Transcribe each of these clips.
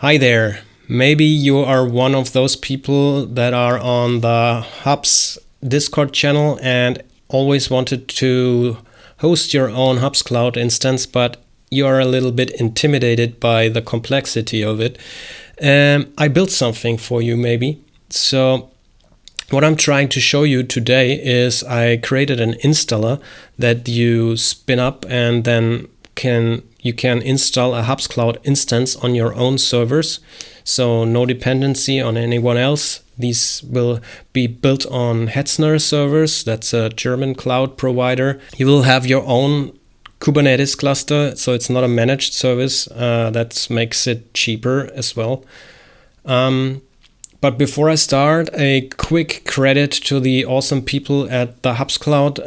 Hi there. Maybe you are one of those people that are on the Hubs Discord channel and always wanted to host your own Hubs Cloud instance, but you are a little bit intimidated by the complexity of it. I built something for you maybe. So what I'm trying to show you today is I created an installer that you spin up and then you can install a Hubs Cloud instance on your own servers. So no dependency on anyone else. These will be built on Hetzner servers. That's a German cloud provider. You will have your own Kubernetes cluster, so it's not a managed service. That makes it cheaper as well. But before I start, a quick credit to the awesome people at the Hubs Cloud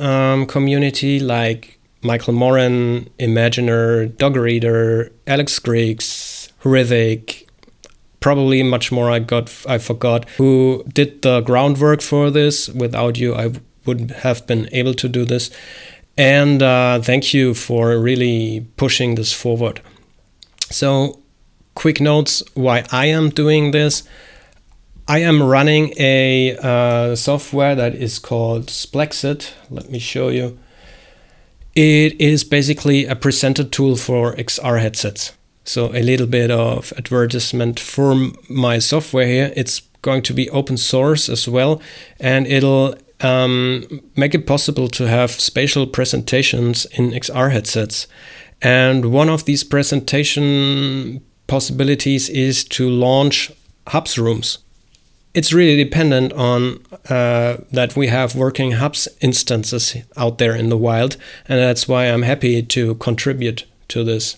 community, like Michael Moran, Imaginer, Dogreader, Alex Griggs, Horrific, probably much more I forgot, who did the groundwork for this. Without you, I wouldn't have been able to do this. And thank you for really pushing this forward. So, quick notes why I am doing this. I am running a software that is called Splexit. Let me show you. It is basically a presenter tool for XR headsets. So a little bit of advertisement for my software here. It's going to be open source as well, and it'll make it possible to have spatial presentations in XR headsets. And one of these presentation possibilities is to launch Hubs rooms. It's really dependent on that we have working Hubs instances out there in the wild, and that's why I'm happy to contribute to this.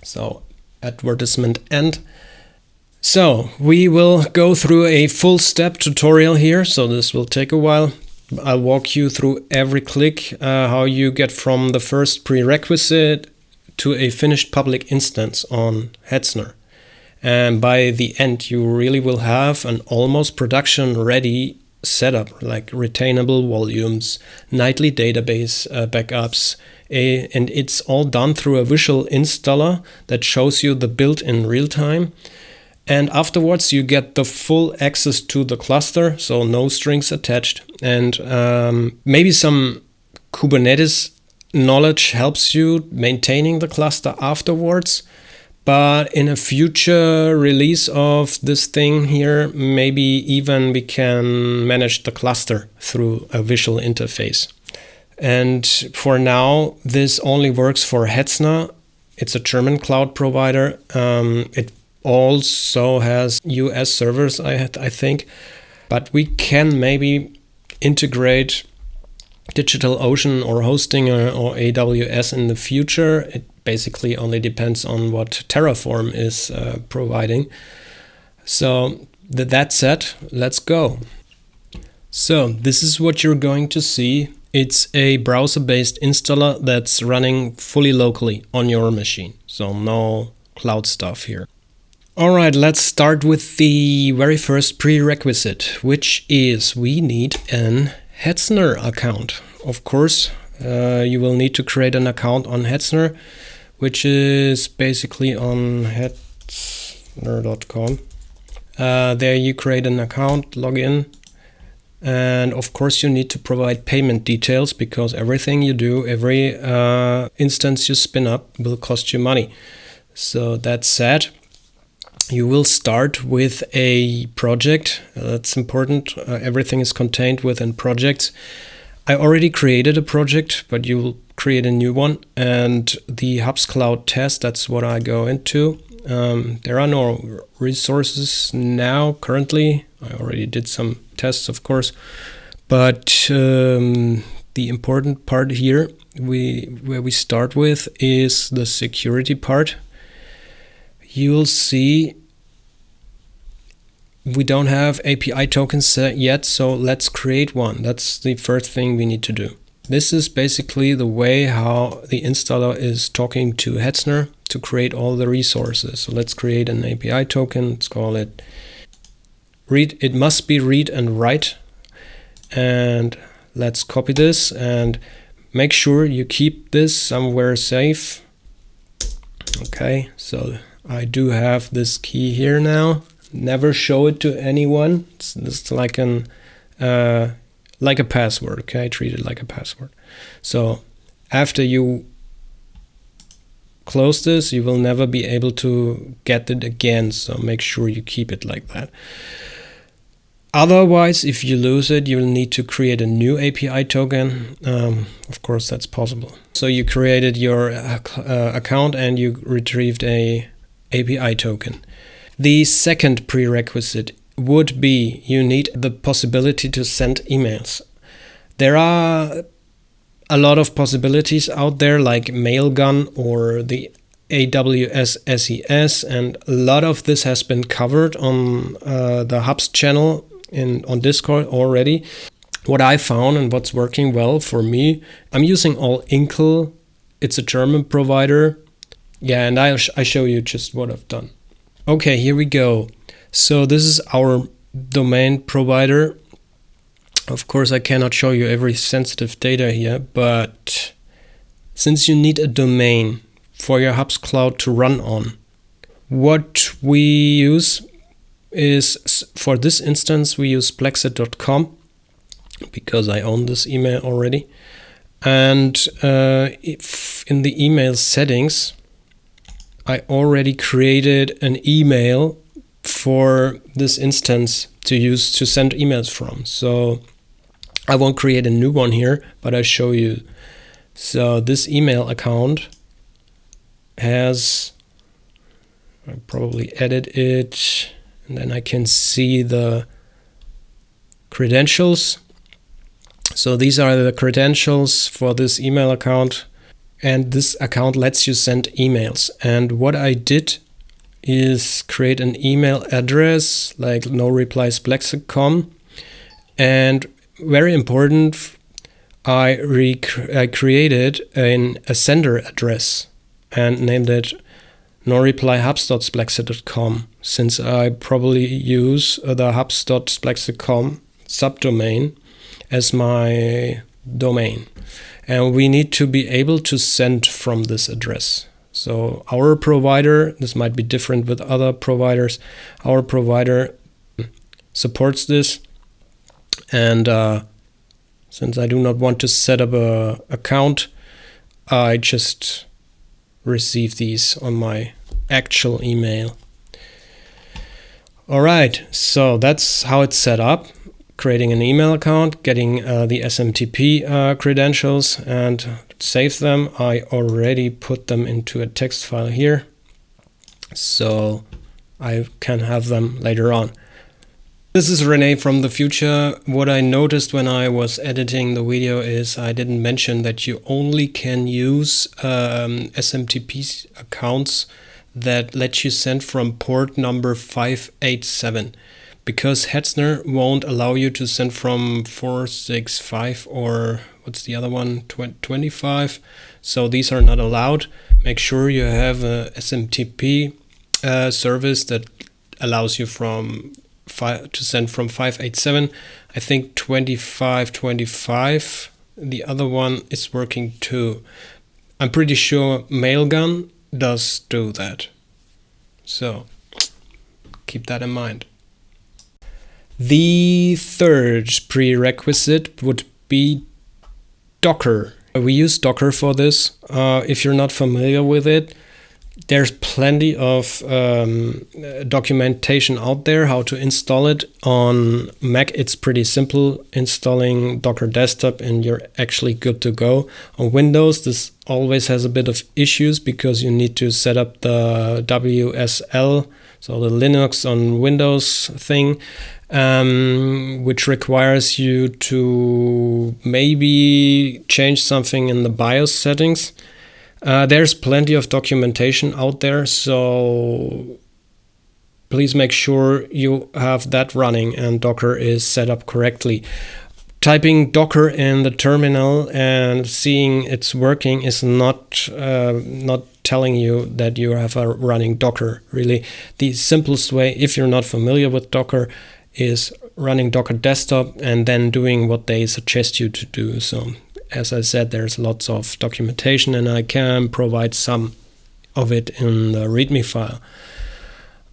So, advertisement end. So, we will go through a full step tutorial here, so this will take a while. I'll walk you through every click, how you get from the first prerequisite to a finished public instance on Hetzner. And by the end, you really will have an almost production-ready setup, like retainable volumes, nightly database backups, and it's all done through a visual installer that shows you the build in real time. And afterwards, you get the full access to the cluster, so no strings attached. And maybe some Kubernetes knowledge helps you maintaining the cluster afterwards. But in a future release of this thing here, maybe even we can manage the cluster through a visual interface. And for now, this only works for Hetzner. It's a German cloud provider. It also has US servers, I think. But we can maybe integrate DigitalOcean or hosting or AWS in the future. It basically only depends on what Terraform is providing. So that said, let's go. So this is what you're going to see. It's a browser-based installer that's running fully locally on your machine. So no cloud stuff here. All right, let's start with the very first prerequisite, which is we need an Hetzner account. Of course, you will need to create an account on Hetzner, which is basically on hetzner.com. There you create an account, log in, and of course you need to provide payment details because everything you do, every instance you spin up will cost you money. So that said, you will start with a project. That's important. Everything is contained within projects. I already created a project, but you will create a new one. And the Hubs Cloud test, that's what I go into. There are no resources now, currently. I already did some tests, of course. But the important part here, where we start with, is the security part. You'll see we don't have API tokens yet, so let's create one. That's the first thing we need to do. This is basically the way how the installer is talking to Hetzner to create all the resources. So let's create an API token. Let's call it read. It must be read and write. And let's copy this and make sure you keep this somewhere safe. Okay, so I do have this key here now. Never show it to anyone. It's like a password. Okay, treat it like a password. So after you close this, you will never be able to get it again. So make sure you keep it like that. Otherwise, if you lose it, you will need to create a new API token. Of course, that's possible. So you created your account and you retrieved a API token. The second prerequisite would be you need the possibility to send emails. There are a lot of possibilities out there like Mailgun or the AWS SES, and a lot of this has been covered on the Hubs channel on Discord already. What I found and what's working well for me, I'm using All-Inkle. It's a German provider. Yeah, and I show you just what I've done. Okay, here we go. So this is our domain provider. Of course, I cannot show you every sensitive data here, but since you need a domain for your Hubs cloud to run on, what we use is, for this instance, we use Splexit.com because I own this email already. And if in the email settings, I already created an email for this instance to use to send emails from. So I won't create a new one here, but I show you. So this email account has, I probably edit it, and then I can see the credentials. So these are the credentials for this email account, and this account lets you send emails. And what I did is create an email address like no-reply-splexit.com, and very important, I created a sender address and named it no-reply-hubs.splexit.com, since I probably use the hubs.splexit.com subdomain as my domain. And we need to be able to send from this address. So our provider, this might be different with other providers, our provider supports this. And since I do not want to set up an account, I just receive these on my actual email. All right, so that's how it's set up. Creating an email account, getting the SMTP credentials, and save them. I already put them into a text file here, so I can have them later on. This is Rene from the future. What I noticed when I was editing the video is I didn't mention that you only can use SMTP accounts that let you send from port number 587. Because Hetzner won't allow you to send from 465 or what's the other one, 25. So these are not allowed. Make sure you have a SMTP service that allows you to send from 587. I think 2525. The other one is working too. I'm pretty sure Mailgun does do that. So keep that in mind. The third prerequisite would be Docker. We use Docker for this. If you're not familiar with it, there's plenty of documentation out there how to install it. On Mac, it's pretty simple, installing Docker Desktop, and you're actually good to go. On Windows, this always has a bit of issues because you need to set up the WSL, so the Linux on Windows thing. Which requires you to maybe change something in the BIOS settings. There's plenty of documentation out there, so please make sure you have that running and Docker is set up correctly. Typing Docker in the terminal and seeing it's working is not telling you that you have a running Docker. Really, the simplest way, if you're not familiar with Docker, is running Docker Desktop and then doing what they suggest you to do. So as I said, there's lots of documentation, and I can provide some of it in the README file.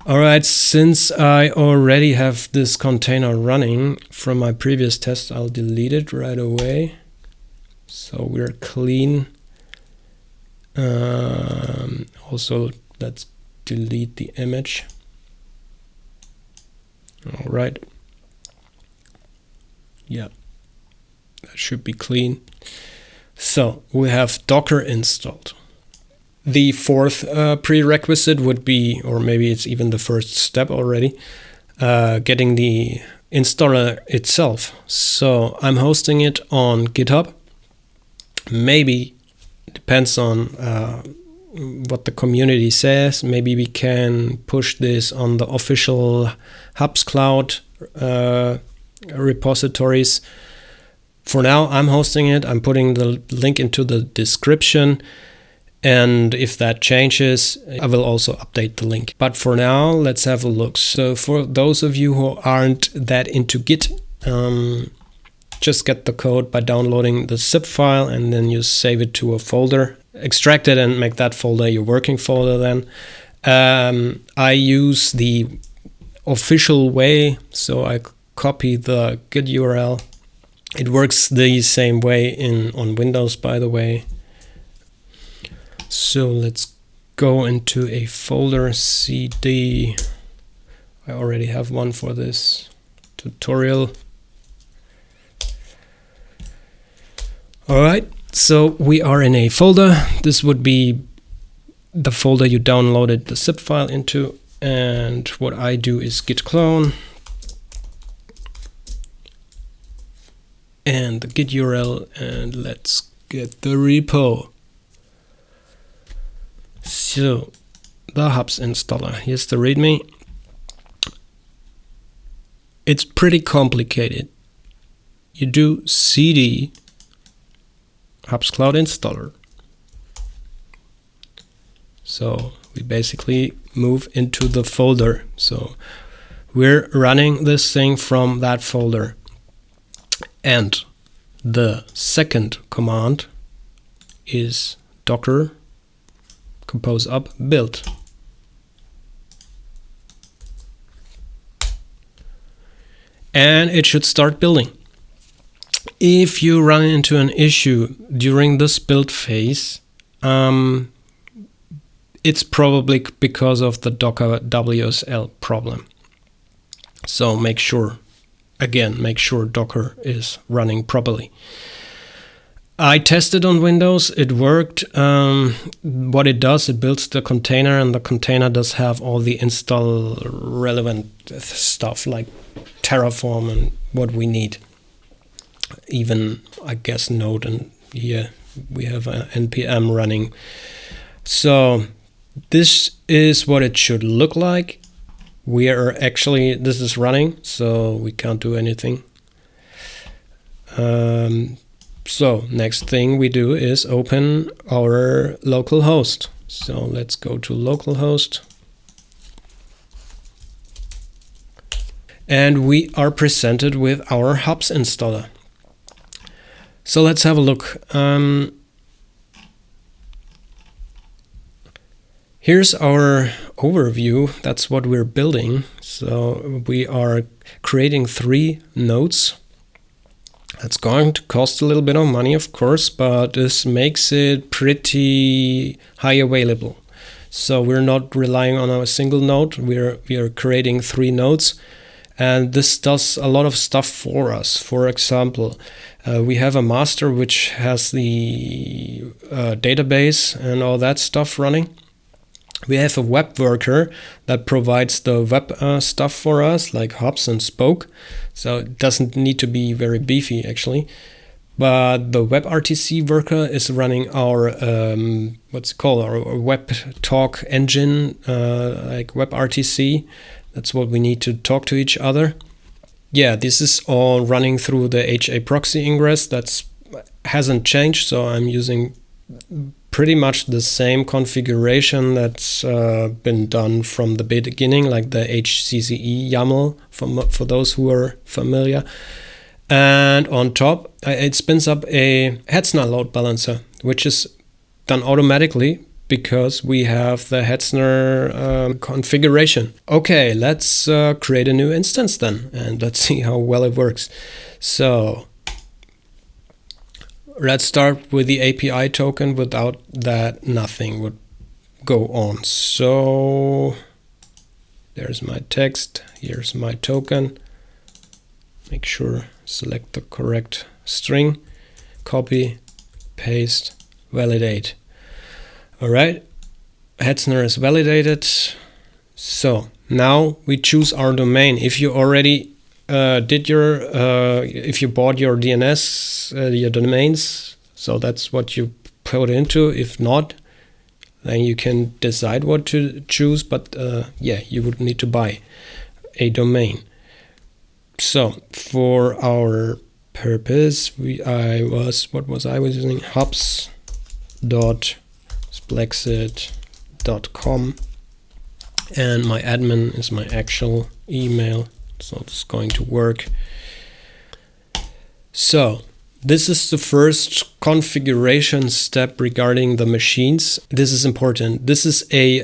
All right, since I already have this container running from my previous test, I'll delete it right away. So we're clean. Also, let's delete the image. All right. Yeah, that should be clean. So we have Docker installed. The fourth prerequisite would be, or maybe it's even the first step already, getting the installer itself. So I'm hosting it on GitHub. Maybe, depends on what the community says, maybe we can push this on the official Hubs Cloud repositories. For now, I'm hosting it. I'm putting the link into the description. And if that changes, I will also update the link. But for now, let's have a look. So for those of you who aren't that into Git, just get the code by downloading the zip file and then you save it to a folder. Extract it and make that folder your working folder then. I use the official way, so I copy the Git URL. It works the same way on Windows, by the way. So let's go into a folder, CD. I already have one for this tutorial. All right, so we are in a folder. This would be the folder you downloaded the zip file into. And what I do is git clone and the Git URL, and let's get the repo. So the Hubs installer, here's the README. It's pretty complicated. You do cd Hubs Cloud installer. So we basically move into the folder. So we're running this thing from that folder. And the second command is docker compose up build. And it should start building. If you run into an issue during this build phase, it's probably because of the Docker WSL problem. So make sure Docker is running properly. I tested on Windows, it worked. What it does, it builds the container, and the container does have all the install relevant stuff like Terraform and what we need. Even, I guess, Node, and here we have an npm running. So this is what it should look like. This is running, so we can't do anything. So next thing we do is open our local host. So let's go to localhost. And we are presented with our Hubs installer. So let's have a look. Here's our overview. That's what we're building. So we are creating 3 nodes. That's going to cost a little bit of money, of course, but this makes it pretty high available. So we're not relying on a single node. We are creating 3 nodes, and this does a lot of stuff for us. For example, we have a master which has the database and all that stuff running. We have a web worker that provides the web stuff for us, like Hubs and Spoke. So it doesn't need to be very beefy, actually. But the WebRTC worker is running our, our web talk engine, like WebRTC. That's what we need to talk to each other. Yeah, this is all running through the HA proxy ingress. That hasn't changed, so I'm using pretty much the same configuration that's been done from the beginning, like the HCCE YAML for those who are familiar. And on top, it spins up a Hetzner load balancer, which is done automatically because we have the Hetzner configuration. Okay, let's create a new instance then, and let's see how well it works. So let's start with the API token. Without that, nothing would go on. So there's my text, here's my token. Make sure, select the correct string, copy, paste, validate. All right, Hetzner is validated. So now we choose our domain. If you already if you bought your DNS, your domains, so that's what you put into. If not, then you can decide what to choose, but yeah, you would need to buy a domain. So for our purpose, I was using hubs.splexit.com, and my admin is my actual email, so it's going to work. So this is the first configuration step regarding the machines. This is important. This is a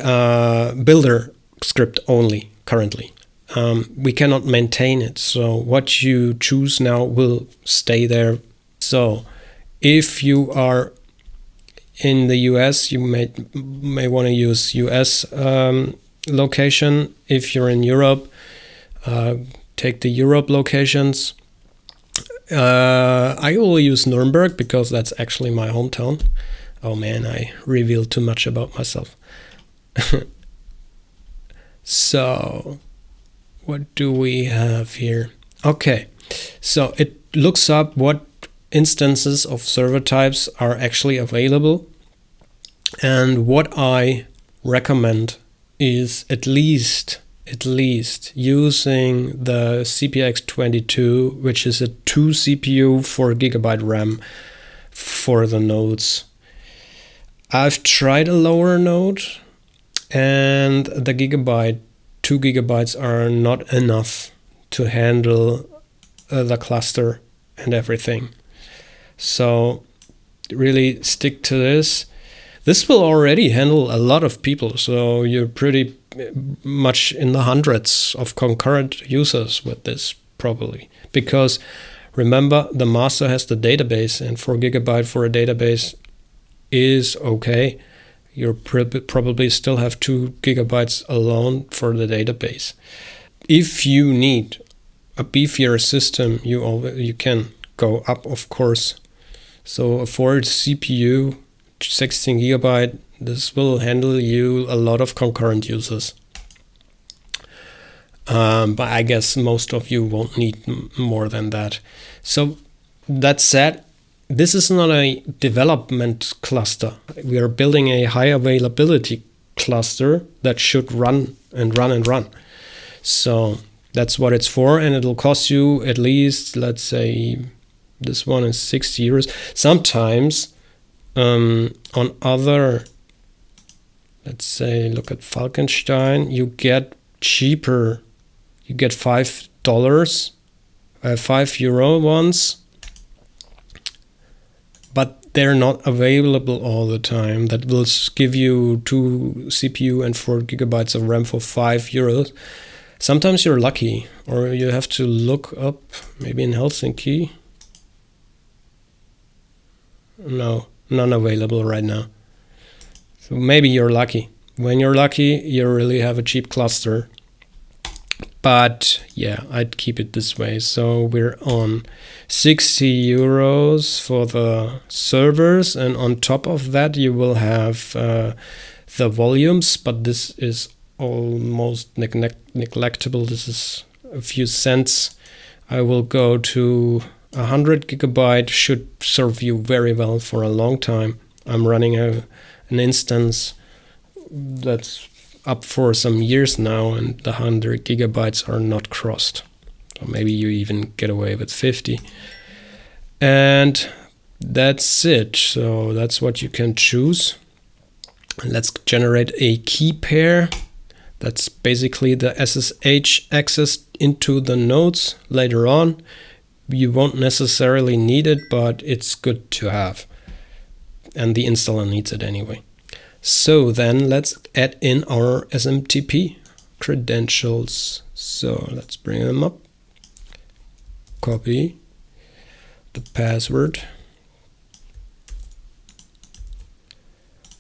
builder script only currently. We cannot maintain it, so what you choose now will stay there. So if you are in the US, you may want to use US location. If you're in Europe, take the Europe locations. I will use Nuremberg because that's actually my hometown. Oh man, I revealed too much about myself. So what do we have here? Okay, so it looks up what instances of server types are actually available, and what I recommend is at least using the CPX22, which is a 2 CPU 4 GB RAM for the nodes. I've tried a lower node, and the 2 gigabytes are not enough to handle the cluster and everything. So really stick to this. This will already handle a lot of people, so you're pretty much in the hundreds of concurrent users with this probably. Because remember, the master has the database, and 4 GB for a database is okay. You probably still have 2 gigabytes alone for the database. If you need a beefier system, you can go up, of course. So a 4 CPU, 16 gigabyte, this will handle you a lot of concurrent users. But I guess most of you won't need more than that. So that said, this is not a development cluster. We are building a high availability cluster that should run and run and run. So that's what it's for, and it'll cost you at least, let's say, this one is 60 euros. Sometimes on other, let's say, look at Falkenstein, you get cheaper. You get $5, €5 ones, but they're not available all the time. That will give you 2 CPU and 4 gigabytes of RAM for €5. Sometimes you're lucky, or you have to look up, maybe in Helsinki. No, none available right now. So maybe you're lucky. When you're lucky, you really have a cheap cluster. But yeah, I'd keep it this way. So we're on 60 euros for the servers, and on top of that you will have the volumes, but this is almost neglectable. This is a few cents. I will go to 100 gigabyte, should serve you very well for a long time. I'm running an instance that's up for some years now, and the 100 gigabytes are not crossed. So maybe you even get away with 50. And that's it. So that's what you can choose. Let's generate a key pair. That's basically the SSH access into the nodes later on. You won't necessarily need it, but it's good to have. And the installer needs it anyway. So then let's add in our SMTP credentials. So let's bring them up. Copy the password,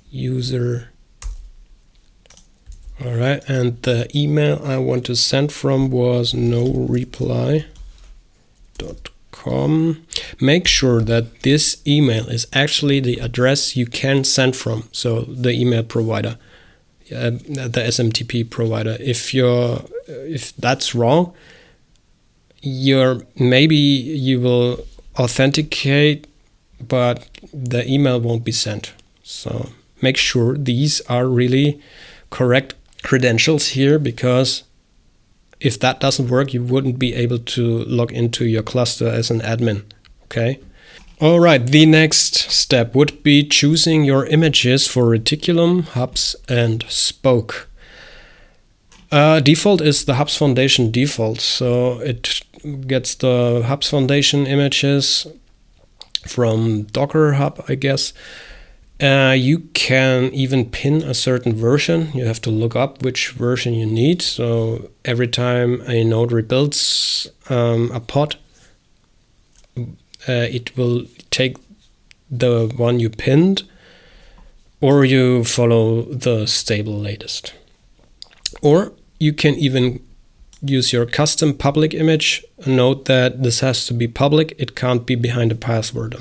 user. All right, and the email I want to send from was noreply.com. Make sure that this email is actually the address you can send from. So the email provider, the SMTP provider. If that's wrong, maybe you will authenticate, but the email won't be sent. So make sure these are really correct credentials here, because if that doesn't work, you wouldn't be able to log into your cluster as an admin. Okay. All right. The next step would be choosing your images for Reticulum, Hubs, and Spoke. Default is the Hubs Foundation default. So it gets the Hubs Foundation images from Docker Hub, I guess. You can even pin a certain version. You have to look up which version you need. So every time a node rebuilds a pod, it will take the one you pinned, or you follow the stable latest. Or you can even use your custom public image. Note that this has to be public. It can't be behind a password.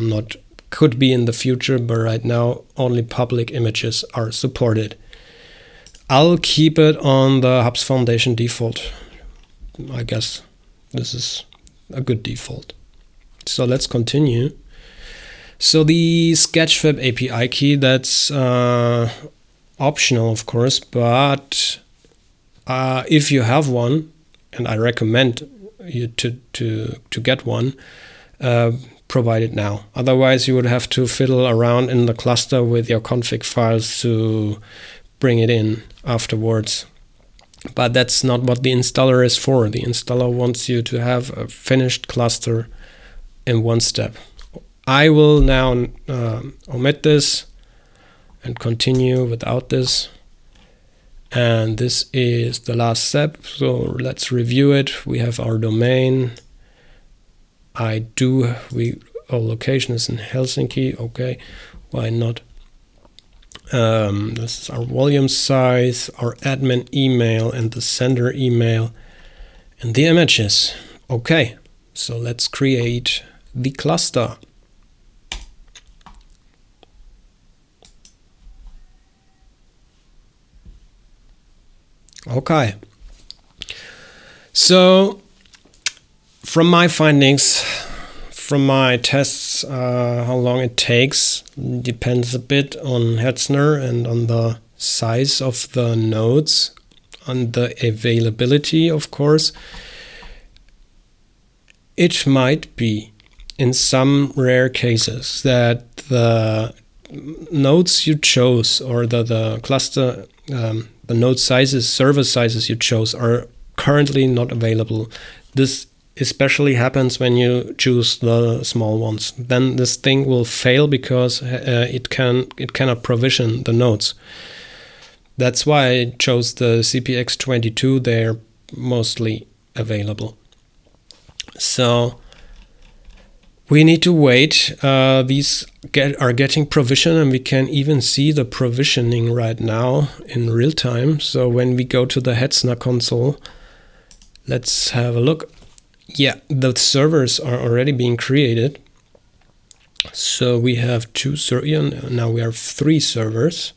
Could be in the future, but right now only public images are supported. I'll keep it on the Hubs Foundation default. I guess this is a good default. So let's continue. So the Sketchfab API key, that's optional, of course, but if you have one, and I recommend you to get one, provide it now. Otherwise, you would have to fiddle around in the cluster with your config files to bring it in afterwards. But that's not what the installer is for. The installer wants you to have a finished cluster in one step. I will now omit this and continue without this. And this is the last step. So let's review it. We have our domain. Our location is in Helsinki. Okay, why not? This is our volume size, our admin email, and the sender email, and the images. Okay, so let's create the cluster. Okay, so from my findings, from my tests, how long it takes depends a bit on Hetzner and on the size of the nodes, on the availability, of course. It might be, in some rare cases, that the nodes you chose, or the cluster, the node sizes, server sizes you chose, are currently not available. This especially happens when you choose the small ones. Then this thing will fail because it cannot provision the nodes. That's why I chose the CPX22. They're mostly available. So we need to wait. These are getting provisioned, and we can even see the provisioning right now in real time. So when we go to the Hetzner console, let's have a look. Yeah, the servers are already being created. So we have now we have 3 servers.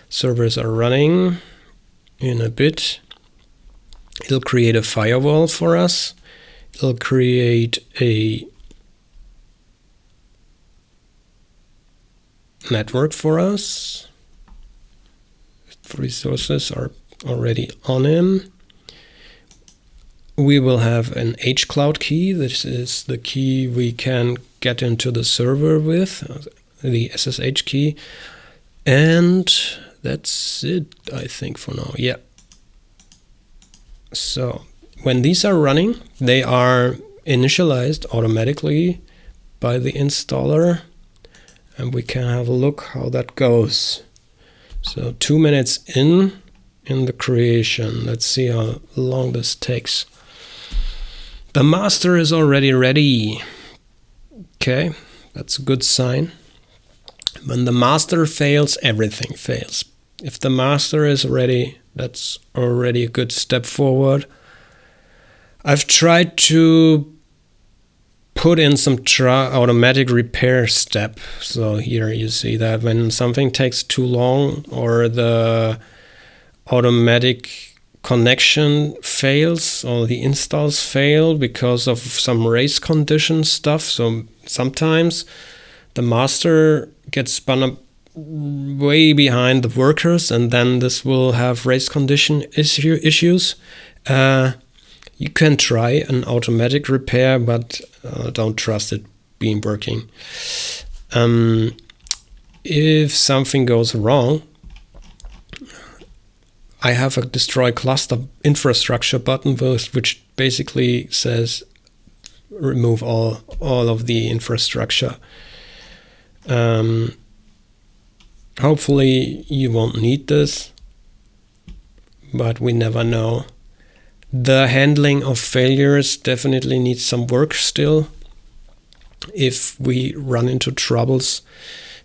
Servers are running in a bit. It'll create a firewall for us. It'll create a network for us. Resources are already on him. We will have an hcloud key. This is the key we can get into the server with, the SSH key. And that's it, I think, for now. Yeah. So when these are running, they are initialized automatically by the installer. And we can have a look how that goes. So 2 minutes in the creation. Let's see how long this takes. The master is already ready. Okay, that's a good sign. When the master fails, everything fails. If the master is ready, that's already a good step forward. I've tried to put in some automatic repair step. So here you see that when something takes too long or the automatic connection fails or the installs fail because of some race condition stuff. So sometimes the master gets spun up way behind the workers, and then this will have race condition issues. You can try an automatic repair, but don't trust it being working. If something goes wrong, I have a destroy cluster infrastructure button which basically says remove all of the infrastructure. Hopefully you won't need this, but we never know. The handling of failures definitely needs some work still. If we run into troubles,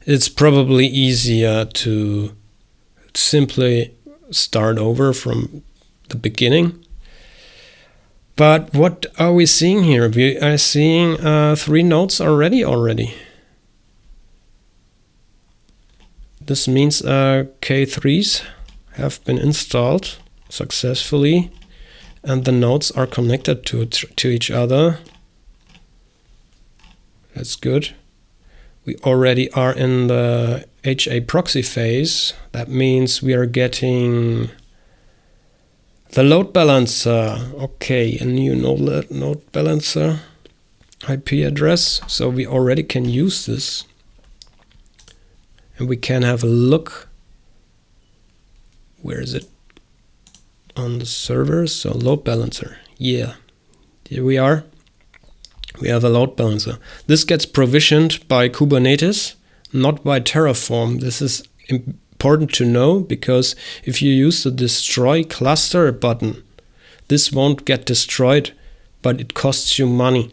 it's probably easier to simply start over from the beginning. But what are we seeing here? We are seeing 3 nodes already. This means K3s have been installed successfully, and the nodes are connected to each other. That's good. We already are in the HA proxy phase. That means we are getting the load balancer. Okay, a new load balancer IP address. So we already can use this. And we can have a look. Where is it? On the server. So load balancer. Yeah, here we are. We have a load balancer. This gets provisioned by Kubernetes, not by Terraform. This is important to know, because if you use the destroy cluster button, this won't get destroyed, but it costs you money.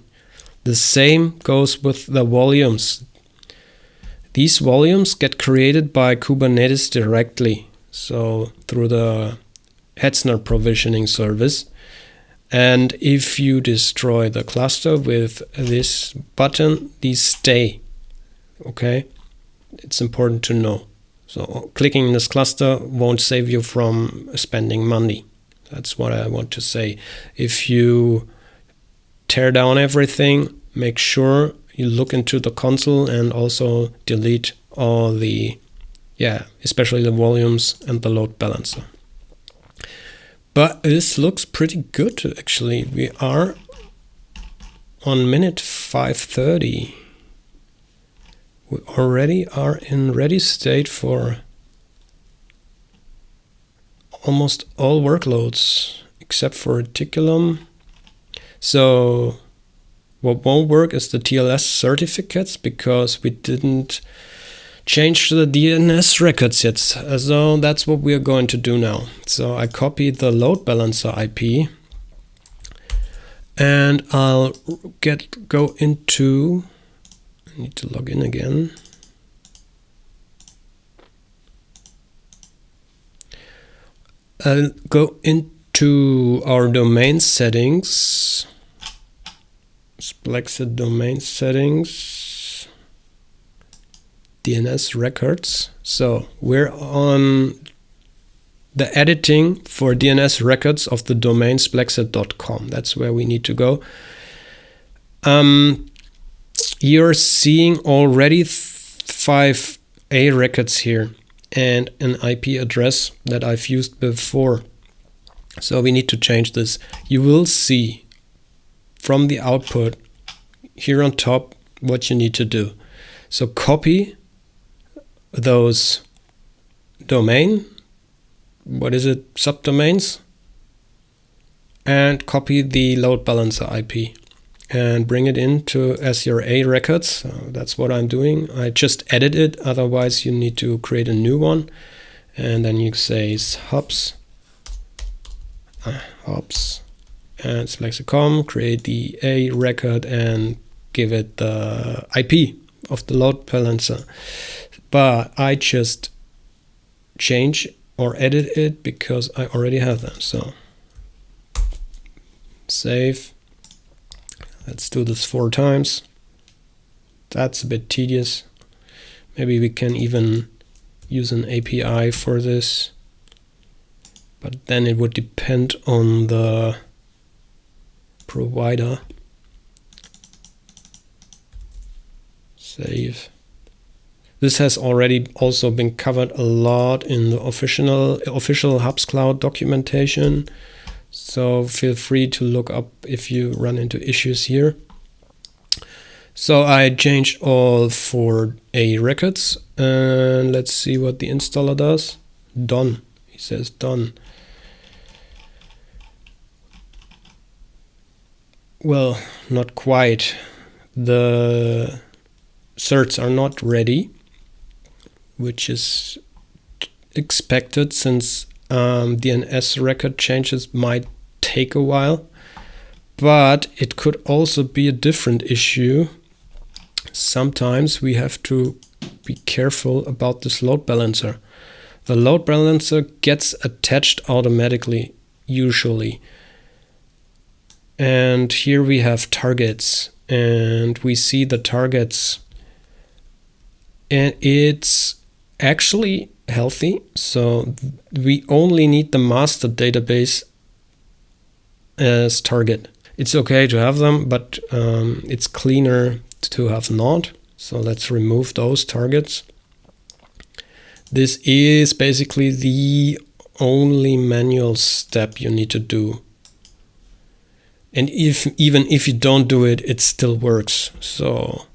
The same goes with the volumes. These volumes get created by Kubernetes directly, so through the Hetzner provisioning service. And if you destroy the cluster with this button, these stay. Okay, it's important to know. So clicking this cluster won't save you from spending money. That's what I want to say. If you tear down everything, make sure you look into the console and also delete all the, especially the volumes and the load balancer. But this looks pretty good, actually. We are on minute 5:30. We already are in ready state for almost all workloads, except for Reticulum. So what won't work is the TLS certificates, because we didn't change the DNS records yet. So that's what we are going to do now. So I copy the load balancer IP, and I'll go into, I need to log in again. I'll go into our domain settings, Splexit domain settings, DNS records. So we're on the editing for DNS records of the domain splexit.com. That's where we need to go. You're seeing already 5 A records here and an IP address that I've used before. So we need to change this. You will see from the output here on top what you need to do. So copy those domain, subdomains, and copy the load balancer IP and bring it into as your A records. That's what I'm doing. I just edit it, otherwise you need to create a new one. and then you say hops and Splexit.com, create the A record and give it the IP of the load balancer. But I just change or edit it because I already have them. So save. Let's do this 4 times. That's a bit tedious. Maybe we can even use an API for this, but then it would depend on the provider. Save. This has already also been covered a lot in the official Hubs Cloud documentation. So feel free to look up if you run into issues here. So I changed all 4 A records, and let's see what the installer does. Done. He says done. Well, not quite. The certs are not ready, which is expected since DNS record changes might take a while. But it could also be a different issue. Sometimes we have to be careful about this load balancer. The load balancer gets attached automatically, usually. And here we have targets, and we see the targets. And it's actually healthy, so we only need the master database as target. It's okay to have them, but it's cleaner to have not. So let's remove those targets. This is basically the only manual step you need to do. And even if you don't do it, it still works. So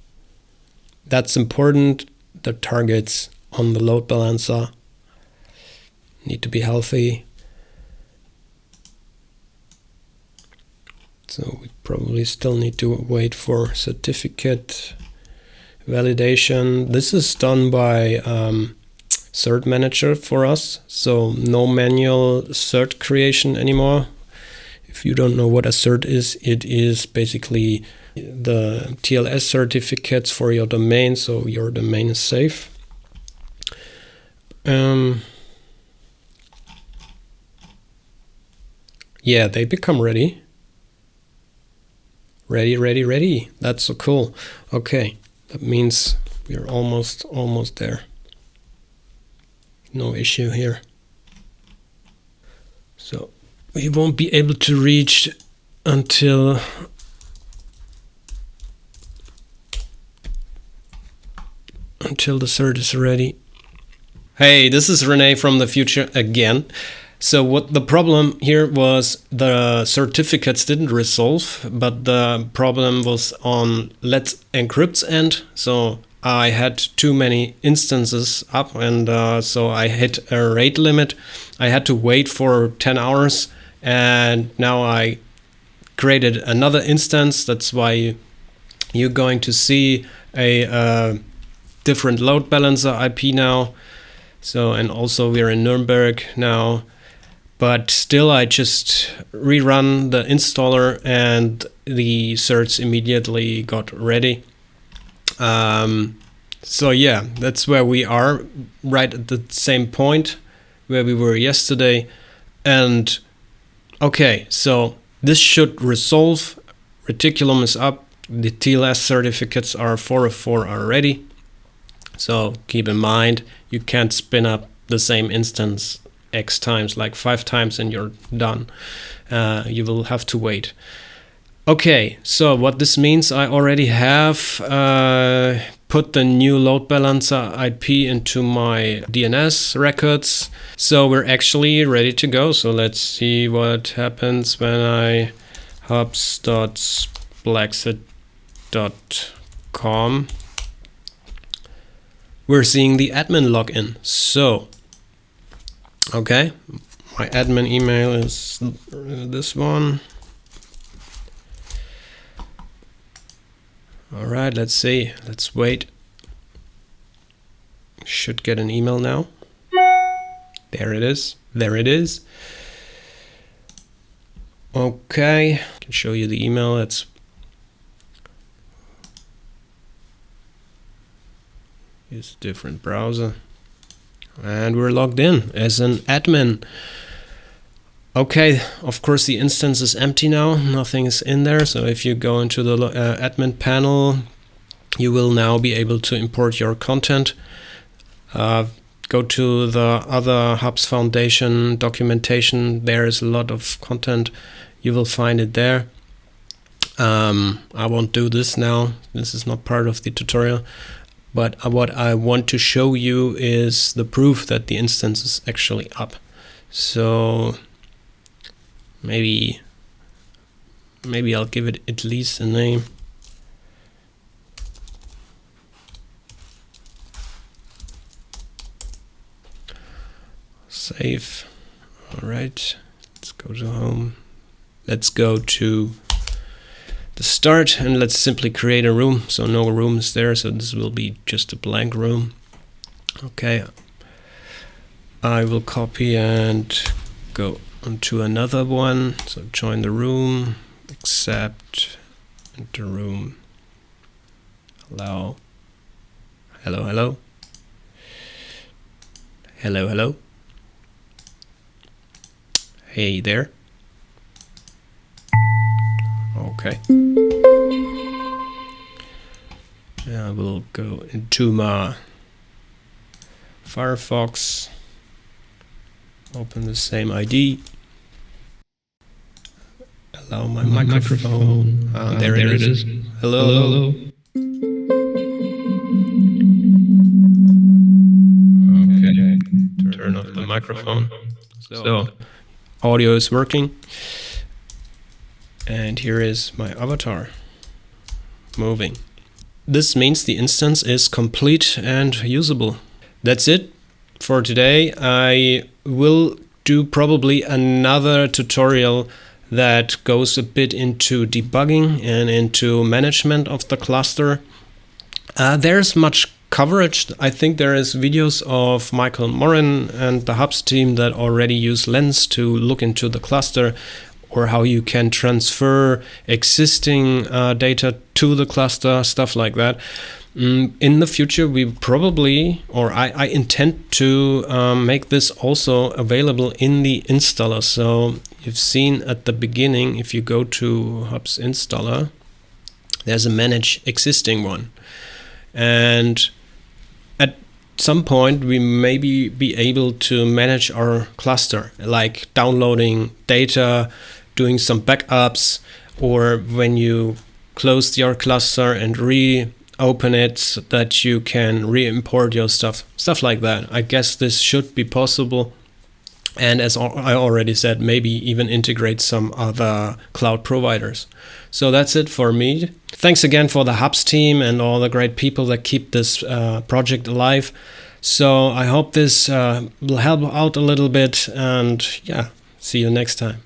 that's important. The targets on the load balancer need to be healthy. So we probably still need to wait for certificate validation. This is done by cert manager for us. So no manual cert creation anymore. If you don't know what a cert is, it is basically the TLS certificates for your domain, so your domain is safe. Yeah, they become ready. Ready. That's so cool. Okay, that means we're almost there. No issue here. So we won't be able to reach until the cert is ready. Hey, this is Rene from the future again. So what the problem here was, the certificates didn't resolve, but the problem was on Let's Encrypt's end. So I had too many instances up, and so I hit a rate limit. I had to wait for 10 hours, and now I created another instance. That's why you're going to see a different load balancer IP now. So, and also we're in Nuremberg now. But still, I just rerun the installer and the certs immediately got ready. So yeah, that's where we are, right at the same point where we were yesterday. And okay, so this should resolve. Reticulum is up. The TLS certificates are 4 of 4 are ready. So keep in mind, you can't spin up the same instance X times, like 5 times, and you're done. You will have to wait. Okay, so what this means, I already have put the new load balancer IP into my DNS records. So we're actually ready to go. So let's see what happens when I hubs.splexit.com. We're seeing the admin login. So, okay, my admin email is this one. All right, let's see. Let's wait. Should get an email now. There it is. There it is. Okay, I can show you the email. It's use a different browser. And we're logged in as an admin. Okay, of course the instance is empty now. Nothing is in there. So if you go into the admin panel, you will now be able to import your content. Go to the other Hubs Foundation documentation. There is a lot of content. You will find it there. I won't do this now. This is not part of the tutorial. But what I want to show you is the proof that the instance is actually up. So maybe I'll give it at least a name. Save. All right. Let's go to home. Let's go to the start and let's simply create a room. So no room is there, so this will be just a blank room. Okay, I will copy and go onto another one. So join the room, accept, enter room, allow, hello, hello, hello, hello, hey there. Okay. I will go into my Firefox, open the same ID, allow my microphone. There it is. Hello, hello. Okay, turn off the microphone. So, audio is working. And here is my avatar moving. This means the instance is complete and usable. That's it for today. I will do probably another tutorial that goes a bit into debugging and into management of the cluster. There's much coverage. I think there is videos of Michael Morin and the Hubs team that already use Lens to look into the cluster, or how you can transfer existing data to the cluster, stuff like that. In the future, we probably, or I intend to make this also available in the installer. So you've seen at the beginning, if you go to Hubs installer, there's a manage existing one. And at some point, we maybe be able to manage our cluster, like downloading data, doing some backups, or when you close your cluster and reopen it so that you can re-import your stuff like that. I guess this should be possible. And as I already said, maybe even integrate some other cloud providers. So that's it for me. Thanks again for the Hubs team and all the great people that keep this project alive. So I hope this will help out a little bit, and yeah, see you next time.